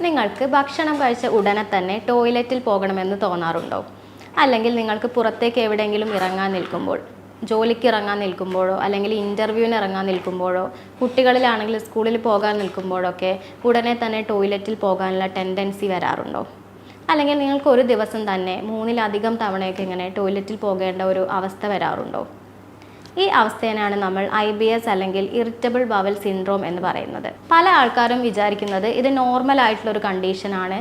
നിങ്ങൾക്ക് ഭക്ഷണം കഴിച്ച ഉടനെ തന്നെ ടോയ്ലറ്റിൽ പോകണമെന്ന് തോന്നാറുണ്ടോ? അല്ലെങ്കിൽ നിങ്ങൾക്ക് പുറത്തേക്ക് എവിടെയെങ്കിലും ഇറങ്ങാൻ നിൽക്കുമ്പോൾ, ജോലിക്ക് ഇറങ്ങാൻ നിൽക്കുമ്പോഴോ അല്ലെങ്കിൽ ഇൻ്റർവ്യൂവിന് ഇറങ്ങാൻ നിൽക്കുമ്പോഴോ, കുട്ടികളിലാണെങ്കിൽ സ്കൂളിൽ പോകാൻ നിൽക്കുമ്പോഴൊക്കെ ഉടനെ തന്നെ ടോയ്ലറ്റിൽ പോകാനുള്ള ടെൻഡൻസി വരാറുണ്ടോ? അല്ലെങ്കിൽ നിങ്ങൾക്ക് ഒരു ദിവസം തന്നെ 3-ലധികം തവണയൊക്കെ ഇങ്ങനെ ടോയ്ലറ്റിൽ പോകേണ്ട ഒരു അവസ്ഥ വരാറുണ്ടോ? ഈ അവസ്ഥേനാണ് നമ്മൾ IBS അല്ലെങ്കിൽ ഇറിറ്റബിൾ ബവൽ സിൻഡ്രോം എന്ന് പറയുന്നത്. പല ആൾക്കാരും വിചാരിക്കുന്നത് ഇത് നോർമൽ ആയിട്ടുള്ള ഒരു കണ്ടീഷനാണ്,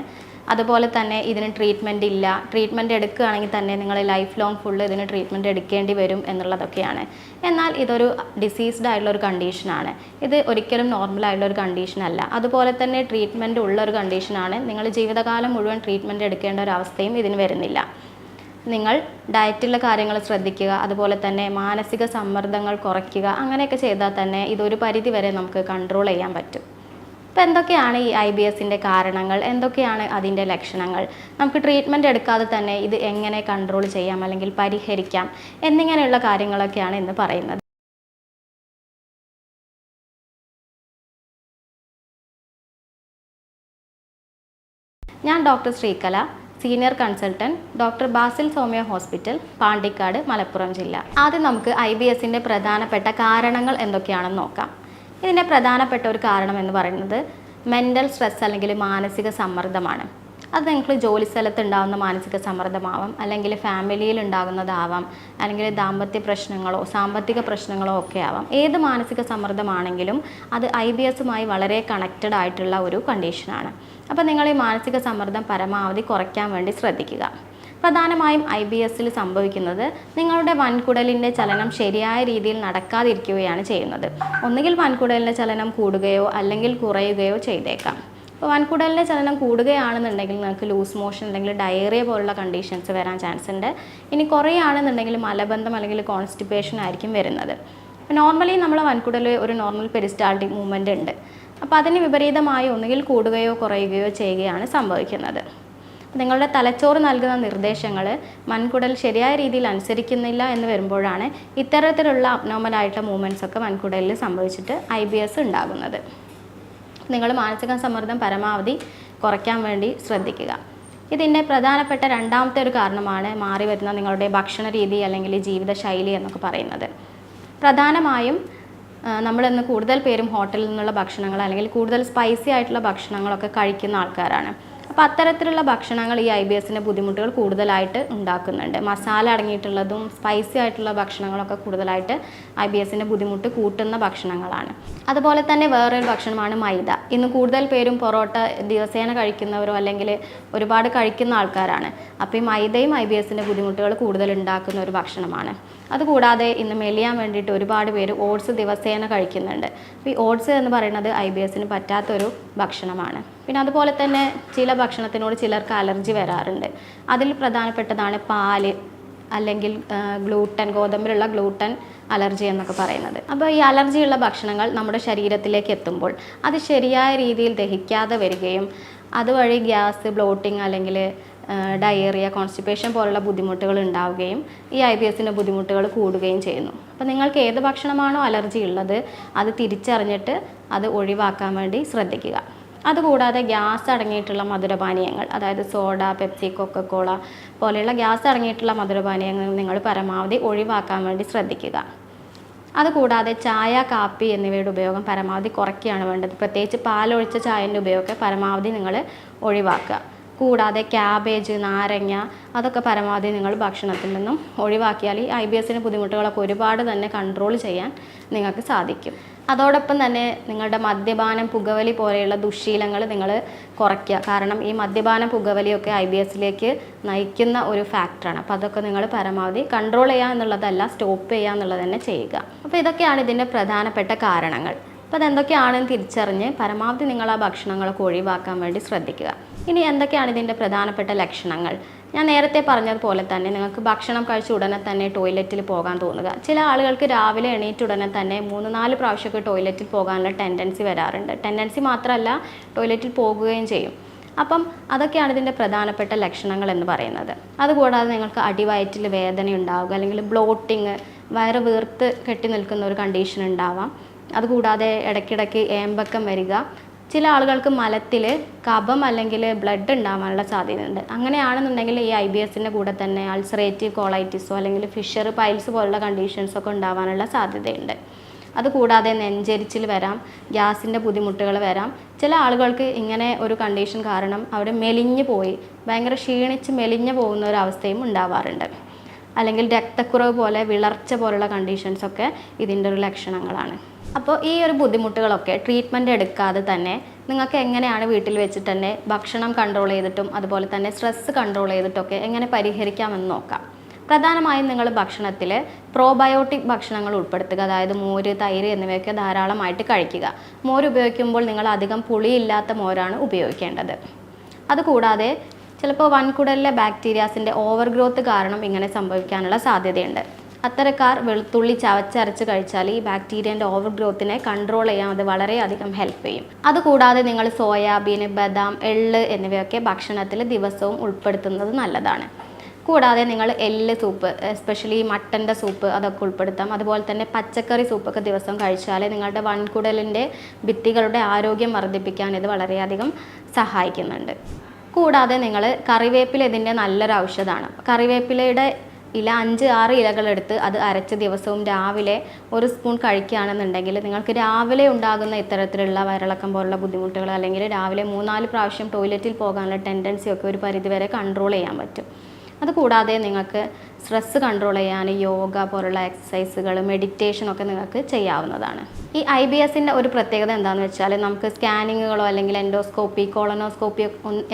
അതുപോലെ തന്നെ ഇതിന് ട്രീറ്റ്മെൻറ്റ് ഇല്ല, ട്രീറ്റ്മെൻറ്റ് എടുക്കുകയാണെങ്കിൽ തന്നെ നിങ്ങൾ ലൈഫ് ലോങ് ഫുള്ള് ഇതിന് ട്രീറ്റ്മെൻറ്റ് എടുക്കേണ്ടി വരും എന്നുള്ളതൊക്കെയാണ്. എന്നാൽ ഇതൊരു ഡിസീസ്ഡ് ആയിട്ടുള്ള ഒരു കണ്ടീഷനാണ്. ഇത് ഒരിക്കലും നോർമൽ ആയിട്ടുള്ള ഒരു കണ്ടീഷനല്ല. അതുപോലെ തന്നെ ട്രീറ്റ്മെൻറ്റ് ഉള്ള ഒരു കണ്ടീഷനാണ്. നിങ്ങൾ ജീവിതകാലം മുഴുവൻ ട്രീറ്റ്മെൻറ്റ് എടുക്കേണ്ട ഒരു അവസ്ഥയും ഇതിന് വരുന്നില്ല. നിങ്ങൾ ഡയറ്റിലെ കാര്യങ്ങൾ ശ്രദ്ധിക്കുക, അതുപോലെ തന്നെ മാനസിക സമ്മർദ്ദങ്ങൾ കുറയ്ക്കുക, അങ്ങനെയൊക്കെ ചെയ്താൽ തന്നെ ഇതൊരു പരിധി വരെ നമുക്ക് കൺട്രോൾ ചെയ്യാൻ പറ്റും. അപ്പോൾ എന്തൊക്കെയാണ് ഈ IBSൻ്റെ കാരണങ്ങൾ, എന്തൊക്കെയാണ് അതിൻ്റെ ലക്ഷണങ്ങൾ, നമുക്ക് ട്രീറ്റ്മെൻറ്റ് എടുക്കാതെ തന്നെ ഇത് എങ്ങനെ കൺട്രോൾ ചെയ്യാം അല്ലെങ്കിൽ പരിഹരിക്കാം എന്നിങ്ങനെയുള്ള കാര്യങ്ങളൊക്കെയാണ് ഇന്ന് പറയുന്നത്. ഞാൻ doctor Sreekala, senior consultant, doctor Basil Soumya hospital, Pandikkad, Malappuram ജില്ല. ആദ്യം നമുക്ക് IBSൻ്റെ പ്രധാനപ്പെട്ട കാരണങ്ങൾ എന്തൊക്കെയാണെന്ന് നോക്കാം. ഇതിൻ്റെ പ്രധാനപ്പെട്ട ഒരു കാരണം എന്ന് പറയുന്നത് മെൻ്റൽ സ്ട്രെസ് അല്ലെങ്കിൽ മാനസിക സമ്മർദ്ദമാണ്. അത് നിങ്ങൾക്ക് ജോലി സ്ഥലത്ത് ഉണ്ടാകുന്ന മാനസിക സമ്മർദ്ദമാവാം, അല്ലെങ്കിൽ ഫാമിലിയിൽ ഉണ്ടാകുന്നതാവാം, അല്ലെങ്കിൽ ദാമ്പത്യ പ്രശ്നങ്ങളോ സാമ്പത്തിക പ്രശ്നങ്ങളോ ഒക്കെ ആവാം. ഏത് മാനസിക സമ്മർദ്ദമാണെങ്കിലും അത് IBSുമായി വളരെ കണക്റ്റഡ് ആയിട്ടുള്ള ഒരു കണ്ടീഷനാണ്. അപ്പോൾ നിങ്ങൾ ഈ മാനസിക സമ്മർദ്ദം പരമാവധി കുറയ്ക്കാൻ വേണ്ടി ശ്രദ്ധിക്കുക. പ്രധാനമായും IBSൽ സംഭവിക്കുന്നത് നിങ്ങളുടെ വൻകുടലിൻ്റെ ചലനം ശരിയായ രീതിയിൽ നടക്കാതിരിക്കുകയാണ് ചെയ്യുന്നത്. ഒന്നുകിൽ വൻകുടലിൻ്റെ ചലനം കൂടുകയോ അല്ലെങ്കിൽ കുറയുകയോ ചെയ്തേക്കാം. അപ്പോൾ വൻകുടലിൻ്റെ ചലനം കൂടുകയാണെന്നുണ്ടെങ്കിൽ നിങ്ങൾക്ക് ലൂസ് മോഷൻ അല്ലെങ്കിൽ ഡയറിയ പോലുള്ള കണ്ടീഷൻസ് വരാൻ ചാൻസ് ഉണ്ട്. ഇനി കുറയുകയാണെന്നുണ്ടെങ്കിൽ മലബന്ധം അല്ലെങ്കിൽ കോൺസ്റ്റിപ്പേഷൻ ആയിരിക്കും വരുന്നത്. നോർമലി നമ്മളെ വൻകുടൽ ഒരു നോർമൽ പെരിസ്റ്റാൾട്ടിക് മൂവ്മെൻ്റ് ഉണ്ട്. അപ്പോൾ അതിന് വിപരീതമായി ഒന്നുകിൽ കൂടുകയോ കുറയുകയോ ചെയ്യുകയാണ് സംഭവിക്കുന്നത്. നിങ്ങളുടെ തലച്ചോറ് നൽകുന്ന നിർദ്ദേശങ്ങൾ വൻകുടൽ ശരിയായ രീതിയിൽ അനുസരിക്കുന്നില്ല എന്ന് വരുമ്പോഴാണ് ഇത്തരത്തിലുള്ള അബ്നോർമലായിട്ടുള്ള മൂവ്മെൻറ്റ്സ് ഒക്കെ വൻകുടലിൽ സംഭവിച്ചിട്ട് IBS ഉണ്ടാകുന്നത്. നിങ്ങൾ മാനസിക സമ്മർദ്ദം പരമാവധി കുറയ്ക്കാൻ വേണ്ടി ശ്രദ്ധിക്കുക. ഇതിൻ്റെ പ്രധാനപ്പെട്ട രണ്ടാമത്തെ ഒരു കാരണമാണ് മാറി വരുന്ന നിങ്ങളുടെ ഭക്ഷണ രീതി അല്ലെങ്കിൽ ജീവിതശൈലി എന്നൊക്കെ പറയുന്നത്. പ്രധാനമായും നമ്മളിന്ന് കൂടുതൽ പേരും ഹോട്ടലിൽ നിന്നുള്ള ഭക്ഷണങ്ങൾ അല്ലെങ്കിൽ കൂടുതൽ സ്പൈസി ആയിട്ടുള്ള ഭക്ഷണങ്ങളൊക്കെ കഴിക്കുന്ന ആൾക്കാരാണ്. അപ്പോൾ അത്തരത്തിലുള്ള ഭക്ഷണങ്ങൾ ഈ IBSൻ്റെ ബുദ്ധിമുട്ടുകൾ കൂടുതലായിട്ട് ഉണ്ടാക്കുന്നുണ്ട്. മസാല അടങ്ങിയിട്ടുള്ളതും സ്പൈസി ആയിട്ടുള്ള ഭക്ഷണങ്ങളൊക്കെ കൂടുതലായിട്ട് IBSൻ്റെ ബുദ്ധിമുട്ട് കൂട്ടുന്ന ഭക്ഷണങ്ങളാണ്. അതുപോലെ തന്നെ വേറൊരു ഭക്ഷണമാണ് മൈദ. ഇന്ന് കൂടുതൽ പേരും പൊറോട്ട ദിവസേന കഴിക്കുന്നവരോ അല്ലെങ്കിൽ ഒരുപാട് കഴിക്കുന്ന ആൾക്കാരാണ്. അപ്പോൾ ഈ മൈദയും IBSൻ്റെ ബുദ്ധിമുട്ടുകൾ കൂടുതൽ ഉണ്ടാക്കുന്ന ഒരു ഭക്ഷണമാണ്. അതുകൂടാതെ ഇന്ന് മെലിയാൻ വേണ്ടിയിട്ട് ഒരുപാട് പേര് ഓട്സ് ദിവസേന കഴിക്കുന്നുണ്ട്. അപ്പോൾ ഈ ഓട്സ് എന്ന് പറയുന്നത് IBSന് പറ്റാത്തൊരു ഭക്ഷണമാണ്. പിന്നെ അതുപോലെ തന്നെ ചില ഭക്ഷണത്തിനോട് ചിലർക്ക് അലർജി വരാറുണ്ട്. അതിൽ പ്രധാനപ്പെട്ടതാണ് പാല് അല്ലെങ്കിൽ ഗ്ലൂട്ടൻ, ഗോതമ്പിലുള്ള ഗ്ലൂട്ടൻ അലർജി എന്നൊക്കെ പറയുന്നത്. അപ്പോൾ ഈ അലർജിയുള്ള ഭക്ഷണങ്ങൾ നമ്മുടെ ശരീരത്തിലേക്ക് എത്തുമ്പോൾ അത് ശരിയായ രീതിയിൽ ദഹിക്കാതെ വരികയും അതുവഴി ഗ്യാസ്, ബ്ലോട്ടിങ് അല്ലെങ്കിൽ ഡയേറിയ, കോൺസ്റ്റിപ്പേഷൻ പോലുള്ള ബുദ്ധിമുട്ടുകൾ ഉണ്ടാവുകയും ഈ IBSൻ്റെ ബുദ്ധിമുട്ടുകൾ കൂടുകയും ചെയ്യുന്നു. അപ്പോൾ നിങ്ങൾക്ക് ഏത് ഭക്ഷണമാണോ അലർജി ഉള്ളത് അത് തിരിച്ചറിഞ്ഞിട്ട് അത് ഒഴിവാക്കാൻ വേണ്ടി ശ്രദ്ധിക്കുക. അതുകൂടാതെ ഗ്യാസ് അടങ്ങിയിട്ടുള്ള മധുരപാനീയങ്ങൾ, അതായത് സോഡ, പെപ്സി, കൊക്കക്കോള പോലെയുള്ള ഗ്യാസ് അടങ്ങിയിട്ടുള്ള മധുരപാനീയങ്ങൾ നിങ്ങൾ പരമാവധി ഒഴിവാക്കാൻ വേണ്ടി ശ്രദ്ധിക്കുക. അതുകൂടാതെ ചായ, കാപ്പി എന്നിവയുടെ ഉപയോഗം പരമാവധി കുറയ്ക്കുകയാണ് വേണ്ടത്. പ്രത്യേകിച്ച് പാലൊഴിച്ച ചായൻ്റെ ഉപയോഗമൊക്കെ പരമാവധി നിങ്ങൾ ഒഴിവാക്കുക. കൂടാതെ ക്യാബേജ്, നാരങ്ങ അതൊക്കെ പരമാവധി നിങ്ങൾ ഭക്ഷണത്തിൽ നിന്നും ഒഴിവാക്കിയാൽ ഈ IBSൻ്റെ ബുദ്ധിമുട്ടുകളൊക്കെ ഒരുപാട് തന്നെ കൺട്രോൾ ചെയ്യാൻ നിങ്ങൾക്ക് സാധിക്കും. അതോടൊപ്പം തന്നെ നിങ്ങളുടെ മദ്യപാനം, പുകവലി പോലെയുള്ള ദുശ്ശീലങ്ങൾ നിങ്ങൾ കുറയ്ക്കുക. കാരണം ഈ മദ്യപാനം, പുകവലിയൊക്കെ IBSലേക്ക് നയിക്കുന്ന ഒരു ഫാക്ടറാണ്. അപ്പോൾ അതൊക്കെ നിങ്ങൾ പരമാവധി കൺട്രോൾ ചെയ്യുക എന്നുള്ളതല്ല, സ്റ്റോപ്പ് ചെയ്യുക എന്നുള്ളത് തന്നെ ചെയ്യുക. അപ്പോൾ ഇതൊക്കെയാണ് ഇതിൻ്റെ പ്രധാനപ്പെട്ട കാരണങ്ങൾ. അപ്പോൾ അതെന്തൊക്കെയാണെന്ന് തിരിച്ചറിഞ്ഞ് പരമാവധി നിങ്ങൾ ആ ഭക്ഷണങ്ങളൊക്കെ ഒഴിവാക്കാൻ വേണ്ടി ശ്രദ്ധിക്കുക. ഇനി എന്തൊക്കെയാണ് ഇതിൻ്റെ പ്രധാനപ്പെട്ട ലക്ഷണങ്ങൾ? ഞാൻ നേരത്തെ പറഞ്ഞതുപോലെ തന്നെ നിങ്ങൾക്ക് ഭക്ഷണം കഴിച്ച ഉടനെ തന്നെ ടോയ്ലറ്റിൽ പോകാൻ തോന്നുക. ചില ആളുകൾക്ക് രാവിലെ എണീറ്റ് ഉടനെ തന്നെ 3-4 പ്രാവശ്യമൊക്കെ ടോയ്ലറ്റിൽ പോകാനുള്ള ടെൻഡൻസി വരാറുണ്ട്. ടെൻഡൻസി മാത്രമല്ല, ടോയ്ലറ്റിൽ പോകുകയും ചെയ്യും. അപ്പം അതൊക്കെയാണ് ഇതിൻ്റെ പ്രധാനപ്പെട്ട ലക്ഷണങ്ങൾ എന്ന് പറയുന്നത്. അതുകൂടാതെ നിങ്ങൾക്ക് അടിവയറ്റിൽ വേദന ഉണ്ടാവുക, അല്ലെങ്കിൽ ബ്ലോട്ടിങ്, വയറ് വീർത്ത് കെട്ടി നിൽക്കുന്ന ഒരു കണ്ടീഷൻ ഉണ്ടാവാം. അതുകൂടാതെ ഇടയ്ക്കിടയ്ക്ക് ഏമ്പക്കം വരിക, ചില ആളുകൾക്ക് മലത്തിൽ കഫം അല്ലെങ്കിൽ ബ്ലഡ് ഉണ്ടാവാനുള്ള സാധ്യതയുണ്ട്. അങ്ങനെയാണെന്നുണ്ടെങ്കിൽ ഈ IBSൻ്റെ കൂടെ തന്നെ അൾസറേറ്റീവ് കോളൈറ്റിസോ അല്ലെങ്കിൽ ഫിഷർ പൈൽസ് പോലുള്ള കണ്ടീഷൻസൊക്കെ ഉണ്ടാവാനുള്ള സാധ്യതയുണ്ട്. അതുകൂടാതെ നെഞ്ചരിച്ചിൽ വരാം, ഗ്യാസിൻ്റെ ബുദ്ധിമുട്ടുകൾ വരാം. ചില ആളുകൾക്ക് ഇങ്ങനെ ഒരു കണ്ടീഷൻ കാരണം അവിടെ മെലിഞ്ഞു പോയി ഭയങ്കര ക്ഷീണിച്ച് മെലിഞ്ഞു പോകുന്ന ഒരു അവസ്ഥയും ഉണ്ടാവാറുണ്ട്. അല്ലെങ്കിൽ രക്തക്കുറവ് പോലെ വിളർച്ച പോലുള്ള കണ്ടീഷൻസൊക്കെ ഇതിൻ്റെ ഒരു ലക്ഷണങ്ങളാണ്. അപ്പോൾ ഈ ഒരു ബുദ്ധിമുട്ടുകളൊക്കെ ട്രീറ്റ്മെൻറ്റ് എടുക്കാതെ തന്നെ നിങ്ങൾക്ക് എങ്ങനെയാണ് വീട്ടിൽ വെച്ചിട്ട് തന്നെ ഭക്ഷണം കൺട്രോൾ ചെയ്തിട്ടും അതുപോലെ തന്നെ സ്ട്രെസ്സ് കൺട്രോൾ ചെയ്തിട്ടൊക്കെ എങ്ങനെ പരിഹരിക്കാമെന്ന് നോക്കാം. പ്രധാനമായും നിങ്ങൾ ഭക്ഷണത്തിൽ പ്രോബയോട്ടിക് ഭക്ഷണങ്ങൾ ഉൾപ്പെടുത്തുക. അതായത് മോര്, തൈര് എന്നിവയൊക്കെ ധാരാളമായിട്ട് കഴിക്കുക. മോര് ഉപയോഗിക്കുമ്പോൾ നിങ്ങൾ അധികം പുളിയില്ലാത്ത മോരാണ് ഉപയോഗിക്കേണ്ടത്. അതുകൂടാതെ ചിലപ്പോൾ വൻകുടലിലെ ബാക്ടീരിയാസിൻ്റെ ഓവർ ഗ്രോത്ത് കാരണം ഇങ്ങനെ സംഭവിക്കാനുള്ള സാധ്യതയുണ്ട്. അത്തരക്കാർ വെളുത്തുള്ളി ചവച്ചരച്ച് കഴിച്ചാൽ ഈ ബാക്ടീരിയൻ്റെ ഓവർ ഗ്രോത്തിനെ കൺട്രോൾ ചെയ്യാൻ അത് വളരെയധികം ഹെൽപ്പ് ചെയ്യും. അതുകൂടാതെ നിങ്ങൾ സോയാബീൻ, ബദാം, എള്ള് എന്നിവയൊക്കെ ഭക്ഷണത്തിൽ ദിവസവും ഉൾപ്പെടുത്തുന്നത് നല്ലതാണ്. കൂടാതെ നിങ്ങൾ എല്ല് സൂപ്പ്, എസ്പെഷ്യലി മട്ടൻ്റെ സൂപ്പ്, അതൊക്കെ ഉൾപ്പെടുത്താം. അതുപോലെ തന്നെ പച്ചക്കറി സൂപ്പൊക്കെ ദിവസം കഴിച്ചാൽ നിങ്ങളുടെ വൻകുടലിൻ്റെ ഭിത്തികളുടെ ആരോഗ്യം വർദ്ധിപ്പിക്കാൻ ഇത് വളരെയധികം സഹായിക്കുന്നുണ്ട്. കൂടാതെ നിങ്ങൾ കറിവേപ്പില ഇതിൻ്റെ നല്ലൊരു ഔഷധമാണ്. കറിവേപ്പിലയുടെ ഇല 5-6 ഇലകളെടുത്ത് അത് അരച്ച് ദിവസവും രാവിലെ 1 സ്പൂൺ കഴിക്കുകയാണെന്നുണ്ടെങ്കിൽ നിങ്ങൾക്ക് രാവിലെ ഉണ്ടാകുന്ന ഇത്തരത്തിലുള്ള വയറിളക്കം പോലുള്ള ബുദ്ധിമുട്ടുകൾ അല്ലെങ്കിൽ രാവിലെ 3-4 പ്രാവശ്യം ടോയ്ലറ്റിൽ പോകാനുള്ള ടെൻഡൻസിയൊക്കെ ഒരു പരിധിവരെ കൺട്രോൾ ചെയ്യാൻ പറ്റും. അതുകൂടാതെ നിങ്ങൾക്ക് സ്ട്രെസ്സ് കൺട്രോൾ ചെയ്യാൻ യോഗ പോലുള്ള എക്സസൈസുകൾ, മെഡിറ്റേഷനൊക്കെ നിങ്ങൾക്ക് ചെയ്യാവുന്നതാണ്. ഈ IBSൻ്റെ ഒരു പ്രത്യേകത എന്താണെന്ന് വെച്ചാൽ നമുക്ക് സ്കാനിങ്ങുകളോ അല്ലെങ്കിൽ എൻഡോസ്കോപ്പി, കോളനോസ്കോപ്പി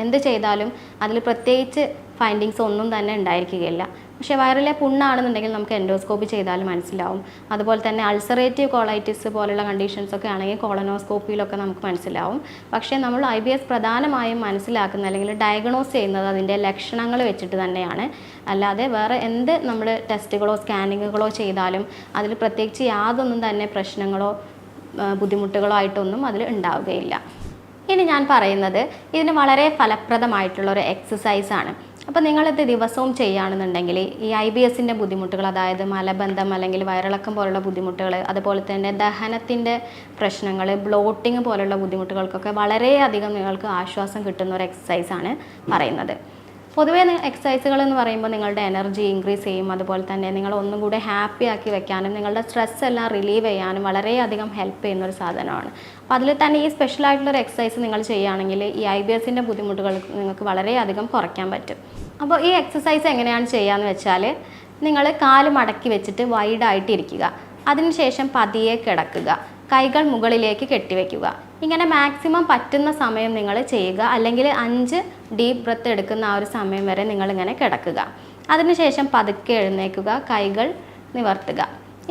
എന്ത് ചെയ്താലും അതിൽ പ്രത്യേകിച്ച് ഫൈൻഡിങ്സ് ഒന്നും തന്നെ ഉണ്ടായിരിക്കുകയില്ല. പക്ഷേ വയറിലെ പുണ്ണാണെന്നുണ്ടെങ്കിൽ നമുക്ക് എൻഡോസ്കോപ്പി ചെയ്താൽ മനസ്സിലാവും. അതുപോലെ തന്നെ അൾസറേറ്റീവ് കോളൈറ്റിസ് പോലുള്ള കണ്ടീഷൻസൊക്കെ ആണെങ്കിൽ കോളനോസ്കോപ്പിയിലൊക്കെ നമുക്ക് മനസ്സിലാവും. പക്ഷേ നമ്മൾ IBS പ്രധാനമായും മനസ്സിലാക്കുന്നത് അല്ലെങ്കിൽ ഡയഗ്നോസ് ചെയ്യുന്നത് അതിൻ്റെ ലക്ഷണങ്ങൾ വെച്ചിട്ട് തന്നെയാണ്. അല്ലാതെ വേറെ എന്ത് നമ്മൾ ടെസ്റ്റുകളോ സ്കാനിങ്ങുകളോ ചെയ്താലും അതിൽ പ്രത്യേകിച്ച് യാതൊന്നും തന്നെ പ്രശ്നങ്ങളോ ബുദ്ധിമുട്ടുകളോ ആയിട്ടൊന്നും അതിൽ ഉണ്ടാവുകയില്ല. ഇനി ഞാൻ പറയുന്നത് ഇതിന് വളരെ ഫലപ്രദമായിട്ടുള്ള ഒരു എക്സസൈസാണ്. അപ്പോൾ നിങ്ങളിത് ദിവസവും ചെയ്യുകയാണെന്നുണ്ടെങ്കിൽ ഈ IBSൻ്റെ ബുദ്ധിമുട്ടുകൾ, അതായത് മലബന്ധം അല്ലെങ്കിൽ വയറിളക്കം പോലുള്ള ബുദ്ധിമുട്ടുകൾ, അതുപോലെ തന്നെ ദഹനത്തിൻ്റെ പ്രശ്നങ്ങൾ, ബ്ലോട്ടിങ് പോലുള്ള ബുദ്ധിമുട്ടുകൾക്കൊക്കെ വളരെയധികം നിങ്ങൾക്ക് ആശ്വാസം കിട്ടുന്ന ഒരു എക്സസൈസാണ് പറയുന്നത്. പൊതുവേ എക്സസൈസുകൾ എന്ന് പറയുമ്പോൾ നിങ്ങളുടെ എനർജി ഇൻക്രീസ് ചെയ്യും. അതുപോലെ തന്നെ നിങ്ങൾ ഒന്നും കൂടെ ഹാപ്പി ആക്കി വെക്കാനും നിങ്ങളുടെ സ്ട്രെസ് എല്ലാം റിലീവ് ചെയ്യാനും വളരെയധികം ഹെൽപ്പ് ചെയ്യുന്ന ഒരു സാധനമാണ്. അപ്പോൾ അതിൽ തന്നെ ഈ സ്പെഷ്യലായിട്ടുള്ളൊരു എക്സസൈസ് നിങ്ങൾ ചെയ്യുകയാണെങ്കിൽ ഈ IBSൻ്റെ ബുദ്ധിമുട്ടുകൾ നിങ്ങൾക്ക് വളരെയധികം കുറയ്ക്കാൻ പറ്റും. അപ്പോൾ ഈ എക്സസൈസ് എങ്ങനെയാണ് ചെയ്യുകയെന്ന് വെച്ചാൽ നിങ്ങൾ കാല് മടക്കി വെച്ചിട്ട് വൈഡായിട്ട് ഇരിക്കുക. അതിനുശേഷം പതിയെ കിടക്കുക. കൈകൾ മുകളിലേക്ക് കെട്ടിവെക്കുക. ഇങ്ങനെ മാക്സിമം പറ്റുന്ന സമയം നിങ്ങൾ ചെയ്യുക. അല്ലെങ്കിൽ 5 ഡീപ്പ് ബ്രത്ത് എടുക്കുന്ന ആ ഒരു സമയം വരെ നിങ്ങളിങ്ങനെ കിടക്കുക. അതിനുശേഷം പതുക്കെ എഴുന്നേൽക്കുക, കൈകൾ നിവർത്തുക.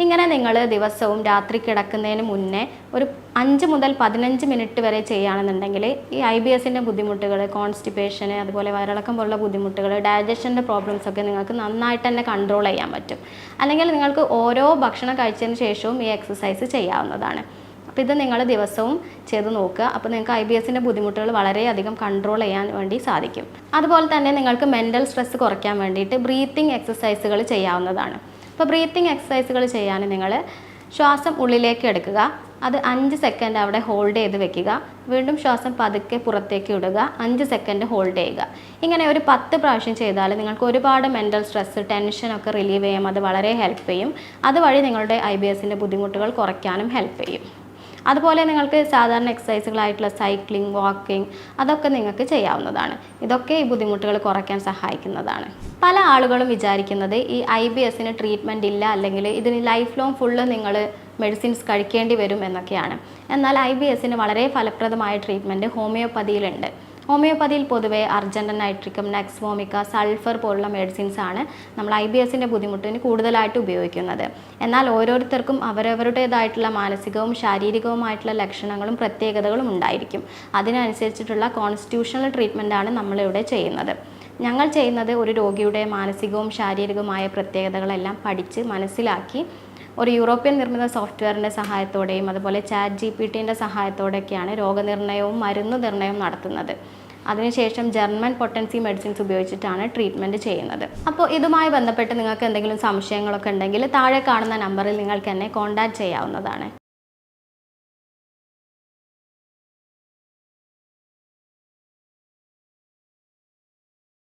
ഇങ്ങനെ നിങ്ങൾ ദിവസവും രാത്രി കിടക്കുന്നതിന് മുന്നേ ഒരു 5 മുതൽ 15 മിനിറ്റ് വരെ ചെയ്യുകയാണെന്നുണ്ടെങ്കിൽ ഈ IBSൻ്റെ ബുദ്ധിമുട്ടുകൾ, കോൺസ്റ്റിപ്പേഷൻ, അതുപോലെ വയറിളക്കം പോലുള്ള ബുദ്ധിമുട്ടുകൾ, ഡൈജഷൻ്റെ പ്രോബ്ലംസൊക്കെ നിങ്ങൾക്ക് നന്നായിട്ട് തന്നെ കൺട്രോൾ ചെയ്യാൻ പറ്റും. അല്ലെങ്കിൽ നിങ്ങൾക്ക് ഓരോ ഭക്ഷണം കഴിച്ചതിന് ശേഷവും ഈ എക്സസൈസ് ചെയ്യാവുന്നതാണ്. അപ്പോൾ ഇത് നിങ്ങൾ ദിവസവും ചെയ്ത് നോക്കുക. അപ്പോൾ നിങ്ങൾക്ക് IBSൻ്റെ ബുദ്ധിമുട്ടുകൾ വളരെയധികം കൺട്രോൾ ചെയ്യാൻ വേണ്ടി സാധിക്കും. അതുപോലെ തന്നെ നിങ്ങൾക്ക് മെൻ്റൽ സ്ട്രെസ് കുറയ്ക്കാൻ വേണ്ടിയിട്ട് ബ്രീത്തിങ് എക്സസൈസുകൾ ചെയ്യാവുന്നതാണ്. അപ്പോൾ ബ്രീത്തിങ് എക്സസൈസുകൾ ചെയ്യാൻ നിങ്ങൾ ശ്വാസം ഉള്ളിലേക്ക് എടുക്കുക. അത് 5 സെക്കൻഡ് അവിടെ ഹോൾഡ് ചെയ്ത് വെക്കുക. വീണ്ടും ശ്വാസം പതുക്കെ പുറത്തേക്ക് വിടുക. 5 സെക്കൻഡ് ഹോൾഡ് ചെയ്യുക. ഇങ്ങനെ ഒരു 10 പ്രാവശ്യം ചെയ്താൽ നിങ്ങൾക്ക് ഒരുപാട് മെൻ്റൽ സ്ട്രെസ്, ടെൻഷനൊക്കെ റിലീവ് ചെയ്യാം. അത് വളരെ ഹെൽപ്പ് ചെയ്യും. അതുവഴി നിങ്ങളുടെ IBSൻ്റെ ബുദ്ധിമുട്ടുകൾ കുറയ്ക്കാനും ഹെൽപ്പ് ചെയ്യും. അതുപോലെ നിങ്ങൾക്ക് സാധാരണ എക്സസൈസുകളായിട്ടുള്ള സൈക്ലിംഗ്, വാക്കിംഗ് അതൊക്കെ നിങ്ങൾക്ക് ചെയ്യാവുന്നതാണ്. ഇതൊക്കെ ഈ ബുദ്ധിമുട്ടുകൾ കുറയ്ക്കാൻ സഹായിക്കുന്നതാണ്. പല ആളുകളും വിചാരിക്കുന്നത് ഈ IBSന് ട്രീറ്റ്മെൻറ്റ് ഇല്ല, അല്ലെങ്കിൽ ഇതിന് ലൈഫ് ലോങ് ഫുള്ള് നിങ്ങൾ മെഡിസിൻസ് കഴിക്കേണ്ടി വരും എന്നൊക്കെയാണ്. എന്നാൽ IBSന് വളരെ ഫലപ്രദമായ ട്രീറ്റ്മെൻറ്റ് ഹോമിയോപ്പതിയിലുണ്ട്. ഹോമിയോപ്പതിയിൽ പൊതുവേ അർജൻറ്റൻ നൈട്രിക്കം, നെക്സ്മോമിക്ക, സൾഫർ പോലുള്ള മെഡിസിൻസ് ആണ് നമ്മൾ IBSൻ്റെ ബുദ്ധിമുട്ടിന് കൂടുതലായിട്ട് ഉപയോഗിക്കുന്നത്. എന്നാൽ ഓരോരുത്തർക്കും അവരവരുടേതായിട്ടുള്ള മാനസികവും ശാരീരികവുമായിട്ടുള്ള ലക്ഷണങ്ങളും പ്രത്യേകതകളും ഉണ്ടായിരിക്കും. അതിനനുസരിച്ചിട്ടുള്ള കോൺസ്റ്റിറ്റ്യൂഷണൽ ട്രീറ്റ്മെൻറ്റാണ് നമ്മളിവിടെ ചെയ്യുന്നത്. ഞങ്ങൾ ചെയ്യുന്നത് ഒരു രോഗിയുടെ മാനസികവും ശാരീരികവുമായ പ്രത്യേകതകളെല്ലാം പഠിച്ച് മനസ്സിലാക്കി ഒരു യൂറോപ്യൻ നിർമ്മിത സോഫ്റ്റ്വെയറിൻ്റെ സഹായത്തോടെയും അതുപോലെ ChatGPTൻ്റെ സഹായത്തോടെയൊക്കെയാണ് രോഗനിർണയവും മരുന്ന് നിർണയവും നടത്തുന്നത്. അതിനുശേഷം ജർമ്മൻ പൊട്ടൻസി മെഡിസിൻസ് ഉപയോഗിച്ചിട്ടാണ് ട്രീറ്റ്മെൻറ്റ് ചെയ്യുന്നത്. അപ്പോൾ ഇതുമായി ബന്ധപ്പെട്ട് നിങ്ങൾക്ക് എന്തെങ്കിലും സംശയങ്ങളൊക്കെ ഉണ്ടെങ്കിൽ താഴെ കാണുന്ന നമ്പറിൽ നിങ്ങൾക്ക് എന്നെ കോൺടാക്റ്റ് ചെയ്യാവുന്നതാണ്.